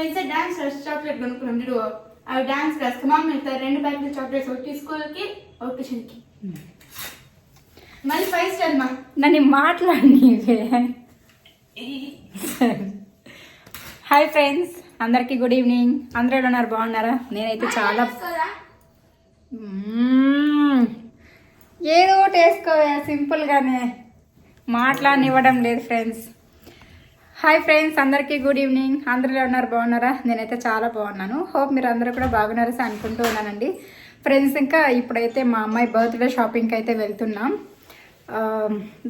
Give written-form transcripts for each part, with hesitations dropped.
అయితే dance class chocolate కొనుక్కున్నాం చూడు, అవి డాన్స్ క్లాస్ కి మామ ఇస్తారు 2 ప్యాకెట్లు చాక్లెట్స్, ఒకటి స్కూల్ కి ఒకటి ట్యూషన్ కి. మళ్ళీ 5 స్టార్ మా నన్ను మాట్లాడి. హాయ్ ఫ్రెండ్స్, అందరికీ గుడ్ ఈవినింగ్. అందరూ ఎలా ఉన్నారు, బాగున్నారా? నేనైతే చాలా ఏదో ఒకటి వేసుకోవా, సింపుల్గానే మాట్లాడనివ్వడం లేదు ఫ్రెండ్స్. హాయ్ ఫ్రెండ్స్, అందరికీ గుడ్ ఈవినింగ్. అందరూ ఎలా ఉన్నారు, బాగున్నారా? నేనైతే చాలా బాగున్నాను. హోప్ మీరు అందరూ కూడా బాగున్నారని అనుకుంటూ ఉన్నానండి ఫ్రెండ్స్. ఇంకా ఇప్పుడైతే మా అమ్మాయి బర్త్డే షాపింగ్కి అయితే వెళ్తున్నాం.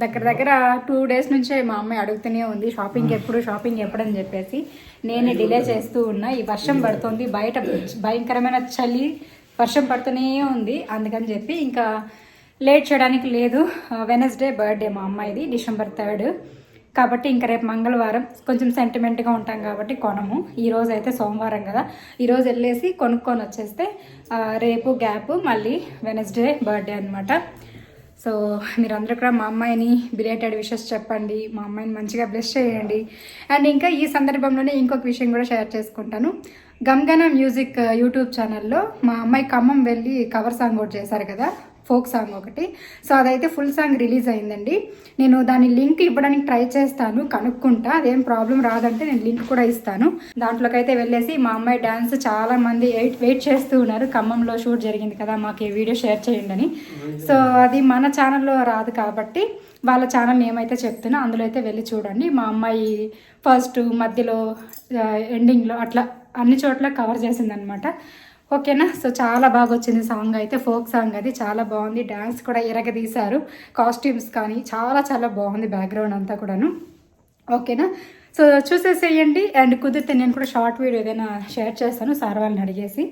దగ్గర 2 డేస్ నుంచే మా అమ్మాయి అడుగుతూనే ఉంది షాపింగ్ ఎప్పుడని చెప్పేసి. నేనే డిలే చేస్తూ ఉన్నా. ఈ వర్షం పడుతుంది, బయట భయంకరమైన చలి, వర్షం పడుతూనే ఉంది. అందుకని చెప్పి ఇంకా లేట్ చేయడానికి లేదు. వెనస్డే బర్త్డే మా అమ్మాయిది, December 3rd. కాబట్టి ఇంకా రేపు మంగళవారం కొంచెం సెంటిమెంట్గా ఉంటాం కాబట్టి కొనము. ఈరోజు అయితే సోమవారం కదా, ఈరోజు వెళ్ళేసి కొనుక్కొని వచ్చేస్తే రేపు గ్యాప్, మళ్ళీ వెనస్డే బర్త్డే అనమాట. సో మీరందరూ కూడా మా అమ్మాయిని బిలేటెడ్ విషెస్ చెప్పండి, మా అమ్మాయిని మంచిగా బ్లెస్ చేయండి. అండ్ ఇంకా ఈ సందర్భంలోనే ఇంకొక విషయం కూడా షేర్ చేసుకుంటాను. గంగన మ్యూజిక్ యూట్యూబ్ ఛానల్లో మా అమ్మాయి ఖమ్మం వెళ్ళి కవర్ సాంగ్ ఒకటి చేశారు కదా, ఫోక్ సాంగ్ ఒకటి. సో అదైతే ఫుల్ సాంగ్ రిలీజ్ అయిందండి. నేను దాని లింక్ ఇవ్వడానికి ట్రై చేస్తాను, కనుక్కుంటా. అదేం ప్రాబ్లం రాదంటే నేను లింక్ కూడా ఇస్తాను. దాంట్లోకి అయితే వెళ్ళేసి మా అమ్మాయి డ్యాన్స్ చాలా మంది వెయిట్ చేస్తూ ఉన్నారు. ఖమ్మంలో షూట్ జరిగింది కదా, మాకు ఈ వీడియో షేర్ చేయండి అని. సో అది మన ఛానల్లో రాదు కాబట్టి వాళ్ళ ఛానల్ ఏమైతే చెప్తున్నా అందులో అయితే వెళ్ళి చూడండి. మా అమ్మాయి ఫస్ట్, మధ్యలో, ఎండింగ్లో అట్లా అన్ని చోట్ల కవర్ చేసిందనమాట. ఓకేనా? సో చాలా బాగా వచ్చింది సాంగ్ అయితే, ఫోక్ సాంగ్ అది చాలా బాగుంది. డ్యాన్స్ కూడా ఎరగదీశారు, కాస్ట్యూమ్స్ కానీ చాలా బాగుంది, బ్యాక్గ్రౌండ్ అంతా కూడాను. ఓకేనా? సో చూసేసేయండి. అండ్ కుదిరితే నేను కూడా షార్ట్ వీడియో ఏదైనా షేర్ చేస్తాను సార్ వాళ్ళని అడిగేసి.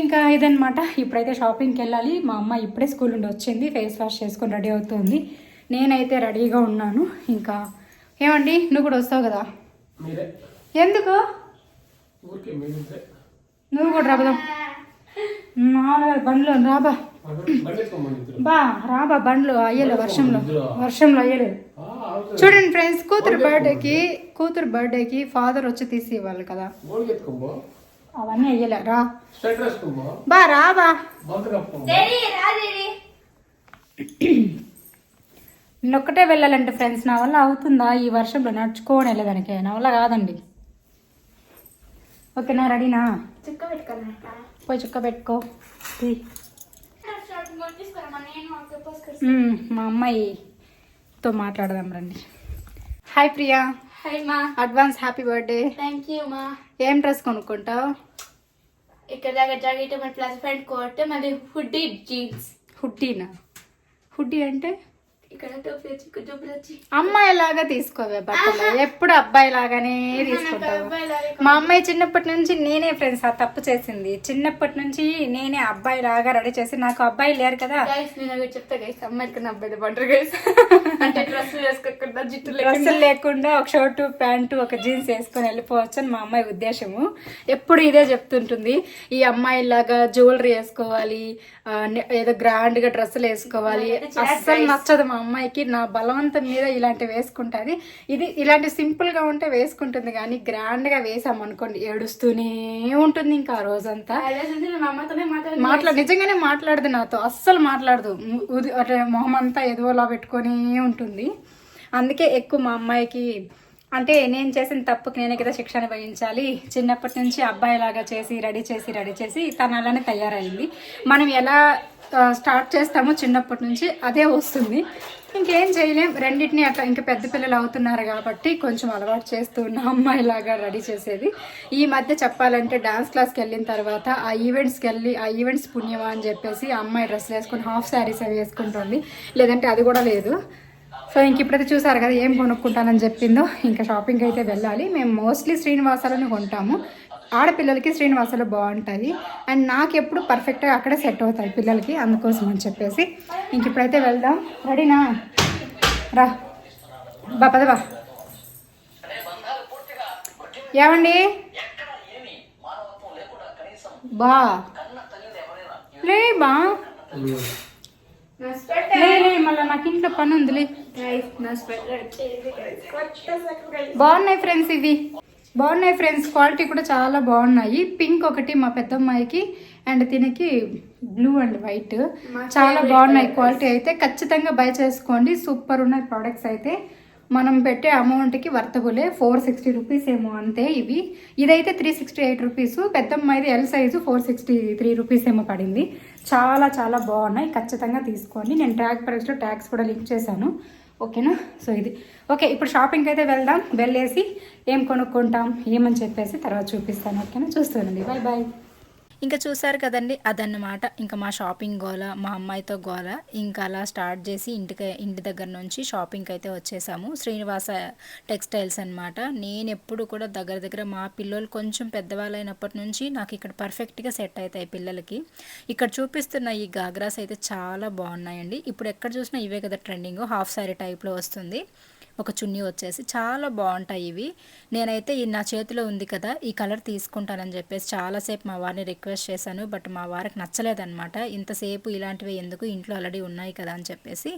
ఇంకా ఇదనమాట. ఇప్పుడైతే షాపింగ్కి వెళ్ళాలి. మా అమ్మ ఇప్పుడే స్కూల్ నుండి వచ్చింది, ఫేస్ వాష్ చేసుకొని రెడీ అవుతుంది. నేనైతే రెడీగా ఉన్నాను. ఇంకా ఏమండి, నువ్వు కూడా వస్తావు కదా? ఎందుకు? నువ్వు కూడా రాబా, బండ్లో రాబా, రాబా బండ్లు అయ్యలే, వర్షంలో అయ్యలేదు. చూడండి ఫ్రెండ్స్, కూతురు బర్త్డేకి ఫాదర్ వచ్చి తీసి ఇవ్వాలి కదా, అవన్నీ అయ్యలే. రాబా నేనొక్కటే వెళ్ళాలంటే ఫ్రెండ్స్, నా వల్ల అవుతుందా ఈ వర్షంలో నడుచుకోని వెళ్ళేదానికి? నా వల్ల కాదండి. ఓకేనా? రెడీనా? పోయి చుక్క పెట్టుకో. మా అమ్మాయితో మాట్లాడదాం రండి. హాయ్ ప్రియా. హాయ్ మా. Advance happy birthday. Thank you మా. ఏం డ్రెస్ కొనుక్కుంటావు? ఇక్కడ దగ్గర జాకెట్, మళ్ళీ ప్లస్ ప్యాంట్, కోట్, మళ్ళీ హుడ్డీ, జీన్స్. హుడ్డీనా? హుడ్డీ అంటే ఇక్కడ టోపీ వచ్చి అమ్మాయి లాగా తీసుకోవే బట్టలు, ఎప్పుడు అబ్బాయి లాగానే తీసుకుంటావు. మా అమ్మాయి చిన్నప్పటి నుంచి నేనే ఫ్రెండ్స్ ఆ తప్పు చేసింది. చిన్నప్పటి నుంచి నేనే అబ్బాయి లాగా రెడీ చేసి, నాకు అబ్బాయి లేరు కదా. నేను చెప్తా గైస్, అమ్మాయికి అబ్బాయి పంటరు గైస్ అంటే డ్రెస్సులు వేసుకోకుండా, డ్రెస్సులు లేకుండా ఒక షర్టు, ప్యాంటు, ఒక జీన్స్ వేసుకొని వెళ్ళిపోవచ్చు అని మా అమ్మాయి ఉద్దేశము. ఎప్పుడు ఇదే చెప్తుంటుంది, ఈ అమ్మాయి లాగా జ్యువెలరీ వేసుకోవాలి, ఏదో గ్రాండ్ గా డ్రెస్సులు వేసుకోవాలి. అస్సలు నచ్చదు మా అమ్మాయికి. నా బలవంతం మీద ఇలాంటివి వేసుకుంటుంది. ఇలాంటి సింపుల్ గా ఉంటే వేసుకుంటుంది, కానీ గ్రాండ్ గా వేసామనుకోండి ఏడుస్తూనే ఉంటుంది ఇంకా ఆ రోజంతా. నిజంగానే మాట్లాడదు నాతో, అస్సలు మాట్లాడదు. అట్లా మొహం అంతా ఎదువలా పెట్టుకొని ఉంటుంది. అందుకే ఎక్కువ మా అమ్మాయికి, అంటే నేను చేసిన తప్పుకి నేనే కదా శిక్షణ వహించాలి. చిన్నప్పటి నుంచి అబ్బాయిలాగా చేసి రెడీ చేసి తను అలానే తయారైంది. మనం ఎలా స్టార్ట్ చేస్తామో చిన్నప్పటి నుంచి అదే వస్తుంది. ఇంకేం చేయలేం. రెండింటిని అట్లా ఇంకా పెద్ద పిల్లలు అవుతున్నారు కాబట్టి కొంచెం అలవాటు చేస్తూ ఉన్న అమ్మాయిలాగా రెడీ చేసేది. ఈ మధ్య చెప్పాలంటే డాన్స్ క్లాస్కి వెళ్ళిన తర్వాత ఆ ఈవెంట్స్ పుణ్యమా అని చెప్పేసి అమ్మాయి డ్రెస్సులు వేసుకొని హాఫ్ శారీస్ అవి వేసుకుంటుంది, లేదంటే అది కూడా లేదు. సో ఇంక ఇప్పుడైతే చూసారు కదా ఏం కొనుక్కుంటానని చెప్పిందో. ఇంకా షాపింగ్ అయితే వెళ్ళాలి. మేము మోస్ట్లీ శ్రీనివాసాలను కొంటాము. ఆడపిల్లలకి శ్రీనివాసాలు బాగుంటాయి, అండ్ నాకు ఎప్పుడు పర్ఫెక్ట్గా అక్కడే సెట్ అవుతాయి పిల్లలకి, అందుకోసం అని చెప్పేసి ఇంక ఇప్పుడైతే వెళ్దాం. రెడీనా? రా పదవా. ఏమండి బా లే బా మళ్ళీ నాకు ఇంట్లో పని ఉందిలే. బాగున్నాయి ఫ్రెండ్స్ ఇవి. బాగున్నాయి ఫ్రెండ్స్, క్వాలిటీ కూడా చాలా బాగున్నాయి. పింక్ ఒకటి మా పెద్దమ్మాయికి అండ్ తినకి బ్లూ అండ్ వైట్ చాలా బాగున్నాయి. క్వాలిటీ అయితే ఖచ్చితంగా బై చేసుకోండి. సూపర్ ఉన్నాయి ప్రోడక్ట్స్ అయితే. మనం పెట్టే అమౌంట్కి వర్తబులే. 460 రూపీస్ ఏమో అంతే. ఇదైతే 368 రూపీస్. పెద్దమ్మాయిది ఎల్ సైజు 463 రూపీస్ ఏమో పడింది. చాలా చాలా బాగున్నాయి, ఖచ్చితంగా తీసుకోండి. నేను ట్యాగ్ ప్రైస్లో ట్యాగ్స్ కూడా లింక్ చేశాను. ఓకేనా? సో ఇది ఓకే. ఇప్పుడు షాపింగ్కి అయితే వెళ్దాం. వెళ్ళేసి ఏం కొనుక్కుంటాం ఏమని చెప్పేసి తర్వాత చూపిస్తాను. ఓకేనా? చూస్తానండి. Bye bye. ఇంకా చూసారు కదండి, అదన్నమాట ఇంకా మా షాపింగ్ గోల, మా అమ్మాయితో గోల. ఇంకా అలా స్టార్ట్ చేసి ఇంటి దగ్గర నుంచి షాపింగ్కి అయితే వచ్చేసాము. శ్రీనివాస టెక్స్టైల్స్ అనమాట. నేను ఎప్పుడు కూడా దగ్గర మా పిల్లలు కొంచెం పెద్దవాళ్ళైనప్పటి నుంచి నాకు ఇక్కడ పర్ఫెక్ట్గా సెట్ అవుతాయి పిల్లలకి. ఇక్కడ చూపిస్తున్న ఈ గాగ్రాస్ అయితే చాలా బాగున్నాయండి. ఇప్పుడు ఎక్కడ చూసినా ఇవే కదా ట్రెండింగ్. హాఫ్ సారీ టైప్లో వస్తుంది. ఒక చున్నీ వచ్చేసి చాలా బాగుంటాయి ఇవి. నేనైతే నా చేతిలో ఉంది కదా ఈ కలర్ తీసుకుంటానని చెప్పేసి చాలాసేపు మా వారిని రిక్వెస్ట్ చేశాను. బట్ మా వారికి నచ్చలేదన్నమాట. ఇంతసేపు ఇలాంటివి ఎందుకు, ఇంట్లో ఆల్రెడీ ఉన్నాయి కదా అని చెప్పేసి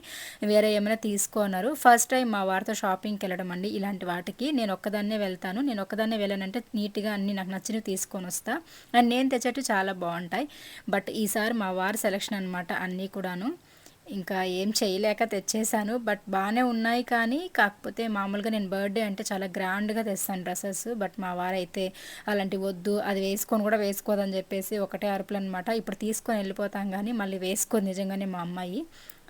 వేరే ఏమైనా తీసుకోన్నారు. ఫస్ట్ టైం మా వారితో షాపింగ్కి వెళ్ళడం అండి ఇలాంటి వాటికి. నేను ఒక్కదాన్నే వెళ్తాను. నేను ఒక్కదాన్నే వెళ్ళానంటే నీట్గా అన్నీ నాకు నచ్చినవి తీసుకొని వస్తా. అండ్ నేను తెచ్చేటివి చాలా బాగుంటాయి. బట్ ఈసారి మా వారి సెలెక్షన్ అనమాట అన్నీ కూడాను. ఇంకా ఏం చేయలేక తెచ్చేసాను. బట్ బాగానే ఉన్నాయి. కానీ కాకపోతే మామూలుగా నేను బర్త్డే అంటే చాలా గ్రాండ్గా తెస్తాను డ్రెస్సెస్. బట్ మా వారైతే అలాంటివి వద్దు, అది వేసుకొని కూడా వేసుకోదని చెప్పేసి ఒకటే అరుపులు అనమాట. ఇప్పుడు తీసుకొని వెళ్ళిపోతాం కానీ మళ్ళీ వేసుకోదు నిజంగానే మా అమ్మాయి.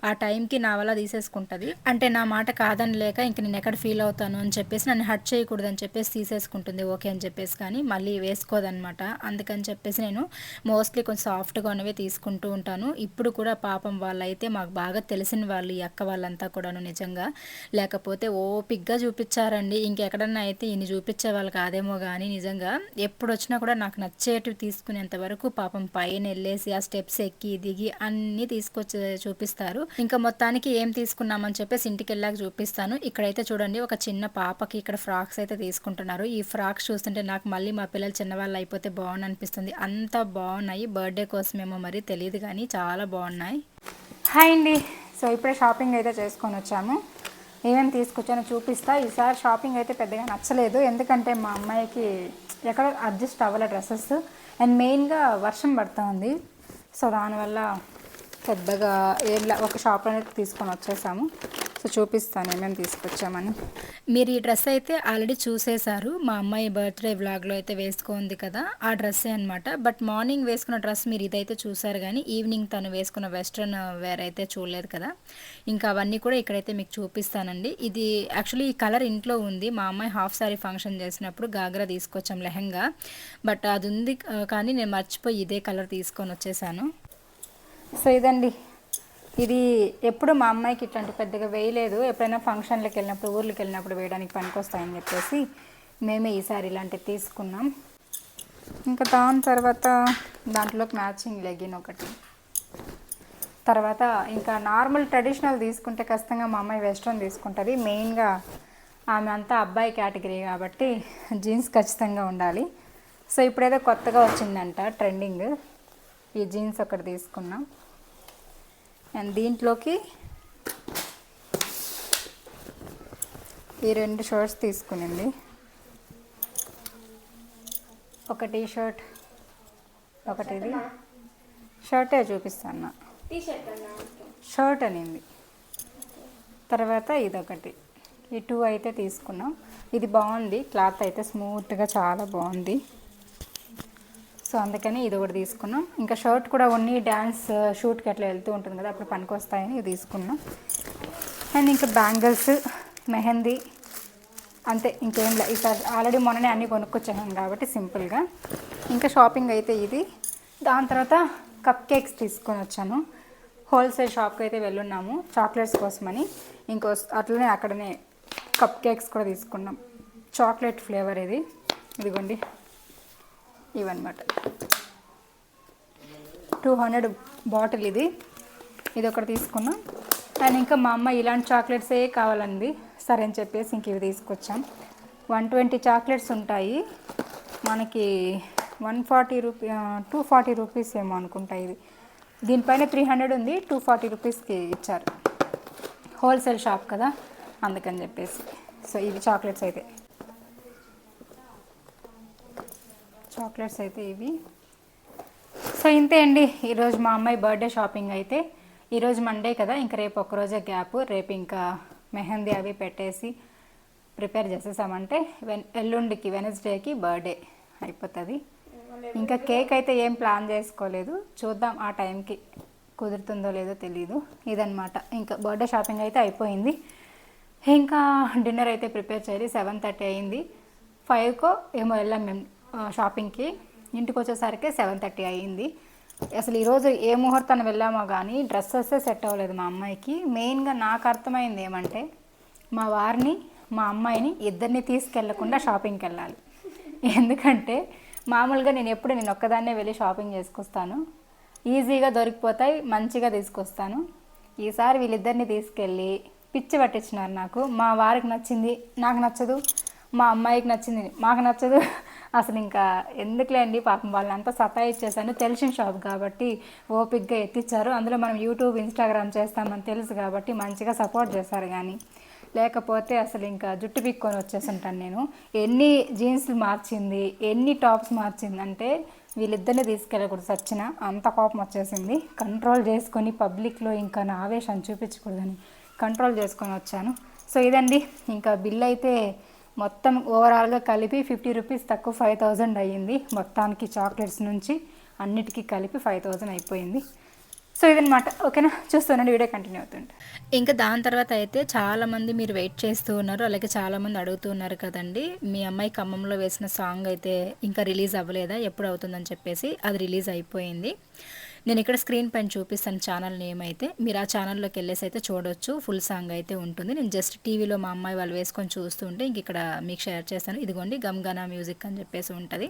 ఆ టైంకి నా వల్ల తీసేసుకుంటుంది. అంటే నా మాట కాదని లేక ఇంక నేను ఎక్కడ ఫీల్ అవుతాను అని చెప్పేసి నన్ను హర్ట్ చేయకూడదని చెప్పేసి తీసేసుకుంటుంది. ఓకే అని చెప్పేసి, కానీ మళ్ళీ వేసుకోదనమాట. అందుకని చెప్పేసి నేను మోస్ట్లీ కొంచెం సాఫ్ట్గా ఉన్నవే తీసుకుంటూ ఉంటాను. ఇప్పుడు కూడా పాపం వాళ్ళైతే మాకు బాగా తెలిసిన వాళ్ళు, ఈ అక్క వాళ్ళంతా కూడాను నిజంగా. లేకపోతే ఓపిక్గా చూపించారండి. ఇంకెక్కడన్నా అయితే ఇన్ని చూపించే వాళ్ళు కాదేమో కానీ నిజంగా ఎప్పుడు వచ్చినా కూడా నాకు నచ్చేటివి తీసుకునేంత వరకు పాపం పైన వెళ్ళేసి ఆ స్టెప్స్ ఎక్కి దిగి అన్నీ తీసుకొచ్చి చూపిస్తారు. ఇంకా మొత్తానికి ఏం తీసుకున్నామని చెప్పేసి ఇంటికి వెళ్ళాక చూపిస్తాను. ఇక్కడైతే చూడండి ఒక చిన్న పాపకి ఇక్కడ ఫ్రాక్స్ అయితే తీసుకుంటున్నారు. ఈ ఫ్రాక్స్ చూస్తుంటే నాకు మళ్ళీ మా పిల్లలు చిన్నవాళ్ళు అయిపోతే బాగుంది అనిపిస్తుంది. అంత బాగున్నాయి. బర్త్డే కోసమేమో మరి తెలియదు కానీ చాలా బాగున్నాయి. హాయ్ అండి. సో ఇప్పుడే షాపింగ్ అయితే చేసుకొని వచ్చాము. ఏమేమి తీసుకొచ్చానో చూపిస్తా. ఈసారి షాపింగ్ అయితే పెద్దగా నచ్చలేదు. ఎందుకంటే మా అమ్మాయికి ఎక్కడ అడ్జస్ట్ అవ్వాలి డ్రెస్సెస్. అండ్ మెయిన్గా వర్షం పడుతూ ఉంది. సో దానివల్ల పెద్దగా ఒక షాప్లో తీసుకొని వచ్చేసాము. సో చూపిస్తాను ఏమేమి తీసుకొచ్చామని. మీరు ఈ డ్రెస్ అయితే ఆల్రెడీ చూసేశారు. మా అమ్మాయి బర్త్డే వ్లాగ్లో అయితే వేసుకుంది కదా ఆ డ్రెస్సే అనమాట. బట్ మార్నింగ్ వేసుకున్న డ్రెస్ మీరు ఇదైతే చూసారు కానీ ఈవినింగ్ తను వేసుకున్న వెస్ట్రన్ వేర్ అయితే చూడలేదు కదా. ఇంకా అవన్నీ కూడా ఇక్కడైతే మీకు చూపిస్తానండి. ఇది యాక్చువల్లీ ఈ కలర్ ఇంట్లో ఉంది. మా అమ్మాయి హాఫ్ సారీ ఫంక్షన్ చేసినప్పుడు గాగ్రా తీసుకొచ్చాం లెహంగా. బట్ అది ఉంది కానీ నేను మర్చిపోయి ఇదే కలర్ తీసుకొని వచ్చేసాను. సో ఇదండి, ఇది ఎప్పుడు మా అమ్మాయికి ఇట్లాంటి పెద్దగా వేయలేదు. ఎప్పుడైనా ఫంక్షన్లకు వెళ్ళినప్పుడు, ఊర్లకు వెళ్ళినప్పుడు వేయడానికి పనికొస్తాయని చెప్పేసి మేమే ఈసారి ఇలాంటివి తీసుకున్నాం. ఇంకా దాని తర్వాత దాంట్లోకి మ్యాచింగ్ లెగిన్ ఒకటి. తర్వాత ఇంకా నార్మల్ ట్రెడిషనల్ తీసుకుంటే ఖచ్చితంగా మా అమ్మాయి వెస్ట్రన్ తీసుకుంటుంది. మెయిన్గా ఆమె అంతా అబ్బాయి కేటగిరీ కాబట్టి జీన్స్ ఖచ్చితంగా ఉండాలి. సో ఇప్పుడేదో కొత్తగా వచ్చిందంట ట్రెండింగ్, ఈ జీన్స్ ఒకటి తీసుకున్నాం. అండ్ దీంట్లోకి ఈ 2 షర్ట్స్ తీసుకునింది. ఒక టీ షర్ట్, ఒకటి ఇది షర్టే చూపిస్తాను. షర్ట్ అనింది. తర్వాత ఇదొకటి, ఈ 2 అయితే తీసుకున్నాం. ఇది బాగుంది, క్లాత్ అయితే స్మూత్గా చాలా బాగుంది. సో అందుకని ఇది ఒకటి తీసుకున్నాం. ఇంకా షర్ట్ కూడా ఓన్లీ డ్యాన్స్ షూట్కి అట్లా వెళ్తూ ఉంటుంది కదా, అప్పుడు పనికి వస్తాయని ఇది తీసుకున్నాం. అండ్ ఇంకా బ్యాంగిల్స్, మెహందీ అంతే, ఇంకేం లే. ఈసారి ఆల్రెడీ మొన్ననే అన్నీ కొనుక్కొచ్చాను కాబట్టి సింపుల్గా. ఇంకా షాపింగ్ అయితే ఇది. దాని తర్వాత కప్ కేక్స్ తీసుకొని వచ్చాను. హోల్సేల్ షాప్కి అయితే వెళ్ళున్నాము చాక్లెట్స్ కోసమని. ఇంకో అట్లనే అక్కడనే కప్ కేక్స్ కూడా తీసుకున్నాం. చాక్లెట్ ఫ్లేవర్ ఇది, ఇదిగోండి ఇవన్నమాట. 200 బాటిల్ ఇది ఒకటి తీసుకున్నాం. అండ్ ఇంకా మా అమ్మ ఇలాంటి చాక్లెట్సే కావాలండి. సరే అని చెప్పేసి ఇంక ఇవి తీసుకొచ్చాం. 120 చాక్లెట్స్ ఉంటాయి మనకి. 240 రూపీస్ ఏమో అనుకుంటా ఇది. దీనిపైన 300 ఉంది, 240 రూపీస్కి ఇచ్చారు. హోల్సేల్ షాప్ కదా అందుకని చెప్పేసి. సో ఇవి చాక్లెట్స్ అయితే. చాక్లెట్స్ అయితే ఇవి. సో ఇంతే అండి ఈరోజు మా అమ్మాయి బర్త్డే షాపింగ్ అయితే. ఈరోజు మండే కదా, ఇంకా రేపు ఒక్కరోజే గ్యాప్. రేపు ఇంకా మెహందీ అవి పెట్టేసి ప్రిపేర్ చేసేసామంటే ఎల్లుండికి వెనస్డేకి బర్త్డే అయిపోతుంది. ఇంకా కేక్ అయితే ఏం ప్లాన్ చేసుకోలేదు, చూద్దాం ఆ టైంకి కుదురుతుందో లేదో తెలీదు. ఇదనమాట, ఇంకా బర్త్డే షాపింగ్ అయితే అయిపోయింది. ఇంకా డిన్నర్ అయితే ప్రిపేర్ చేయాలి. 7:30 అయింది. 5కో ఏమో వెళ్ళాం మేము షాపింగ్కి. ఇంటికి వచ్చేసరికి 7:30 అయ్యింది. అసలు ఈరోజు ఏ ముహూర్తాన్ని వెళ్ళామో కానీ డ్రెస్సెస్ సెట్ అవ్వలేదు మా అమ్మాయికి. మెయిన్గా నాకు అర్థమైంది ఏమంటే, మా వారిని మా అమ్మాయిని ఇద్దరిని తీసుకెళ్లకుండా షాపింగ్కి వెళ్ళాలి. ఎందుకంటే మామూలుగా నేను ఒక్కదాన్నే వెళ్ళి షాపింగ్ చేసుకొస్తాను, ఈజీగా దొరికిపోతాయి, మంచిగా తీసుకొస్తాను. ఈసారి వీళ్ళిద్దరిని తీసుకెళ్ళి పిచ్చి పట్టించినారు నాకు. మా వారికి నచ్చింది నాకు నచ్చదు, మా అమ్మాయికి నచ్చింది మాకు నచ్చదు. అసలు ఇంకా ఎందుకులేండి, పాపం వాళ్ళని అంతా సతాయిచ్చేసాను. తెలిసిన షాప్ కాబట్టి ఓపిక్గా ఎత్తిచ్చారు. అందులో మనం యూట్యూబ్ ఇన్స్టాగ్రామ్ చేస్తామని తెలుసు కాబట్టి మంచిగా సపోర్ట్ చేశారు. కానీ లేకపోతే అసలు ఇంకా జుట్టు పిక్కొని వచ్చేస్తుంటాను నేను. ఎన్ని జీన్స్లు మార్చింది, ఎన్ని టాప్స్ మార్చింది అంటే వీళ్ళిద్దరిని తీసుకెళ్ళకూడదు, సచ్చిన అంత కోపం వచ్చేసింది. కంట్రోల్ చేసుకొని పబ్లిక్లో ఇంకా నా ఆవేశాన్ని చూపించకూడదని కంట్రోల్ చేసుకొని వచ్చాను. సో ఇదండి, ఇంకా బిల్ అయితే మొత్తం ఓవరాల్గా కలిపి 50 రూపీస్ తక్కువ 5000 అయ్యింది. మొత్తానికి చాక్లెట్స్ నుంచి అన్నిటికీ కలిపి 5000 అయిపోయింది. సో ఇదనమాట. ఓకేనా, చూస్తున్నాండి, వీడియో కంటిన్యూ అవుతుంది. ఇంకా దాని తర్వాత అయితే చాలామంది మీరు వెయిట్ చేస్తూ ఉన్నారు, అలాగే చాలామంది అడుగుతూ ఉన్నారు కదండి, మీ అమ్మాయి ఖమ్మంలో వేసిన సాంగ్ అయితే ఇంకా రిలీజ్ అవ్వలేదా, ఎప్పుడు అవుతుందని చెప్పేసి. అది రిలీజ్ అయిపోయింది. నేను ఇక్కడ స్క్రీన్ పైన చూపిస్తాను ఛానల్ నేమ్ అయితే, మీరు ఆ ఛానల్లోకి వెళ్ళేసి అయితే చూడొచ్చు. ఫుల్ సాంగ్ అయితే ఉంటుంది. నేను జస్ట్ టీవీలో మా అమ్మాయి వాళ్ళు వేసుకొని చూస్తుంటే ఇంక ఇక్కడ మీకు షేర్ చేస్తాను. ఇదిగోండి గమ్గానా మ్యూజిక్ అని చెప్పేసి ఉంటుంది.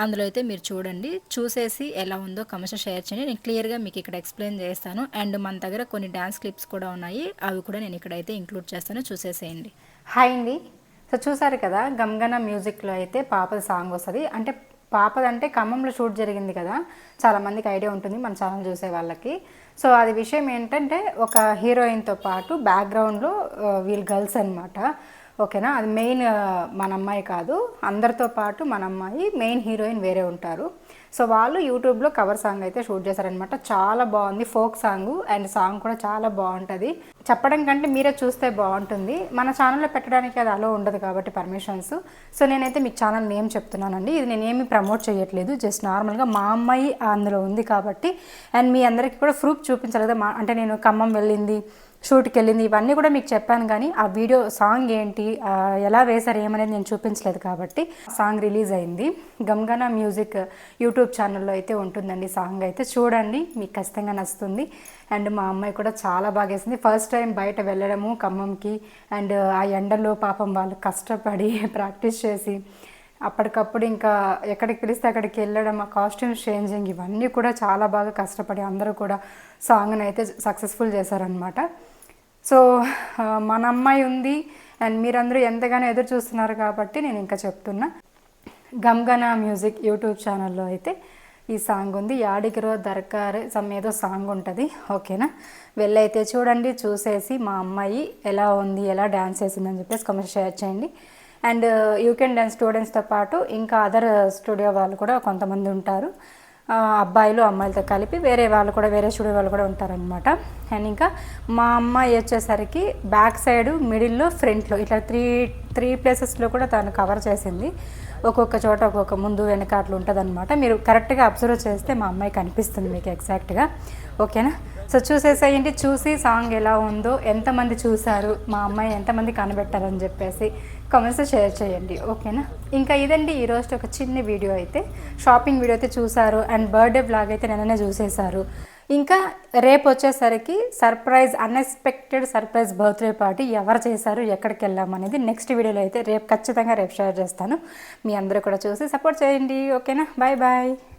అందులో అయితే మీరు చూడండి, చూసేసి ఎలా ఉందో కమెంట్స్ షేర్ చేయండి. నేను క్లియర్గా మీకు ఇక్కడ ఎక్స్ప్లెయిన్ చేస్తాను. అండ్ మన దగ్గర కొన్ని డ్యాన్స్ క్లిప్స్ కూడా ఉన్నాయి, అవి కూడా నేను ఇక్కడైతే ఇంక్లూడ్ చేస్తాను, చూసేసేయండి. హాయ్ అండి. సో చూసారు కదా, గమ్గానా మ్యూజిక్లో అయితే పాప సాంగ్ వస్తుంది. అంటే పాపదంటే ఖమ్మంలో షూట్ జరిగింది కదా, చాలామందికి ఐడియా ఉంటుంది మన ఛానల్ చూసే వాళ్ళకి. సో అది విషయం ఏంటంటే, ఒక హీరోయిన్తో పాటు బ్యాక్గ్రౌండ్లో వీళ్ళు గర్ల్స్ అనమాట. ఓకేనా, అది మెయిన్ మన అమ్మాయి కాదు, అందరితో పాటు మన అమ్మాయి, మెయిన్ హీరోయిన్ వేరే ఉంటారు. సో వాళ్ళు యూట్యూబ్లో కవర్ సాంగ్ అయితే షూట్ చేశారనమాట. చాలా బాగుంది, ఫోక్ సాంగ్. అండ్ సాంగ్ కూడా చాలా బాగుంటుంది. చెప్పడం కంటే మీరే చూస్తే బాగుంటుంది. మన ఛానల్లో పెట్టడానికి అది అలో ఉండదు కాబట్టి పర్మిషన్స్. సో నేనైతే మీకు ఛానల్ నేమ్ చెప్తున్నానండి. ఇది నేనేమి ప్రమోట్ చేయట్లేదు, జస్ట్ నార్మల్గా మా అమ్మాయి అందులో ఉంది కాబట్టి. అండ్ మీ అందరికీ కూడా ప్రూఫ్ చూపించాలి కదా, అంటే నేను ఖమ్మం వెళ్ళింది, షూట్కి వెళ్ళింది, ఇవన్నీ కూడా మీకు చెప్పాను. కానీ ఆ వీడియో సాంగ్ ఏంటి, ఎలా వేశారు ఏమనేది నేను చూపించలేదు కాబట్టి. సాంగ్ రిలీజ్ అయింది. గమ్గానా మ్యూజిక్ యూట్యూబ్ ఛానల్లో అయితే ఉంటుందండి. సాంగ్ అయితే చూడండి, మీకు ఖచ్చితంగా నచ్చుతుంది. అండ్ మా అమ్మాయి కూడా చాలా బాగా వేసింది. ఫస్ట్ టైం బయట వెళ్ళడము ఖమ్మంకి, అండ్ ఆ ఎండలో పాపం వాళ్ళు కష్టపడి ప్రాక్టీస్ చేసి అప్పటికప్పుడు ఇంకా ఎక్కడికి పిలిస్తే అక్కడికి వెళ్ళడం, ఆ కాస్ట్యూమ్స్ చేంజింగ్, ఇవన్నీ కూడా చాలా బాగా కష్టపడి అందరూ కూడా సాంగ్ని అయితే సక్సెస్ఫుల్ చేశారనమాట. సో మన అమ్మాయి ఉంది అండ్ మీరందరూ ఎంతగానో ఎదురు చూస్తున్నారు కాబట్టి నేను ఇంకా చెప్తున్నా. గమ్గానా మ్యూజిక్ యూట్యూబ్ ఛానల్లో అయితే ఈ సాంగ్ ఉంది. యాడికిరో దర్కార్ ఏదో సాంగ్ ఉంటుంది. ఓకేనా, వెళ్ళైతే చూడండి, చూసేసి మా అమ్మాయి ఎలా ఉంది, ఎలా డ్యాన్స్ చేసిందని చెప్పేసి కామెంట్ షేర్ చేయండి. అండ్ యూ కెన్ డ్యాన్స్ స్టూడెంట్స్తో పాటు ఇంకా అదర్ స్టూడియో వాళ్ళు కూడా కొంతమంది ఉంటారు, అబ్బాయిలు అమ్మాయిలతో కలిపి వేరే వాళ్ళు కూడా, వేరే స్టూడియో వాళ్ళు కూడా ఉంటారనమాట. అండ్ ఇంకా మా అమ్మాయి వచ్చేసరికి బ్యాక్ సైడ్, మిడిల్లో, ఫ్రంట్లో ఇట్లా త్రీ ప్లేసెస్లో కూడా తను కవర్ చేసింది. ఒక్కొక్క చోట ఒక్కొక్క ముందు వెనక అట్లా ఉంటుంది అనమాట. మీరు కరెక్ట్గా అబ్జర్వ్ చేస్తే మా అమ్మాయి కనిపిస్తుంది మీకు ఎగ్జాక్ట్గా. ఓకేనా, సో చూసేసేయండి. చూసి సాంగ్ ఎలా ఉందో, ఎంతమంది చూసారు, మా అమ్మాయి ఎంతమంది కనిపెట్టారని చెప్పేసి కామెంట్స్ షేర్ చేయండి. ఓకేనా, ఇంకా ఇదండి ఈరోజు ఒక చిన్న వీడియో అయితే. షాపింగ్ వీడియో అయితే చూసారు అండ్ బర్త్డే బ్లాగ్ అయితే నిన్ననే చూసేశారు. ఇంకా రేపు వచ్చేసరికి surprise, unexpected surprise birthday party ఎవరు చేశారు, ఎక్కడికి వెళ్ళామనేది నెక్స్ట్ వీడియోలో అయితే రేపు ఖచ్చితంగా షేర్ చేస్తాను. మీ అందరూ కూడా చూసి సపోర్ట్ చేయండి. ఓకేనా, బాయ్ బాయ్.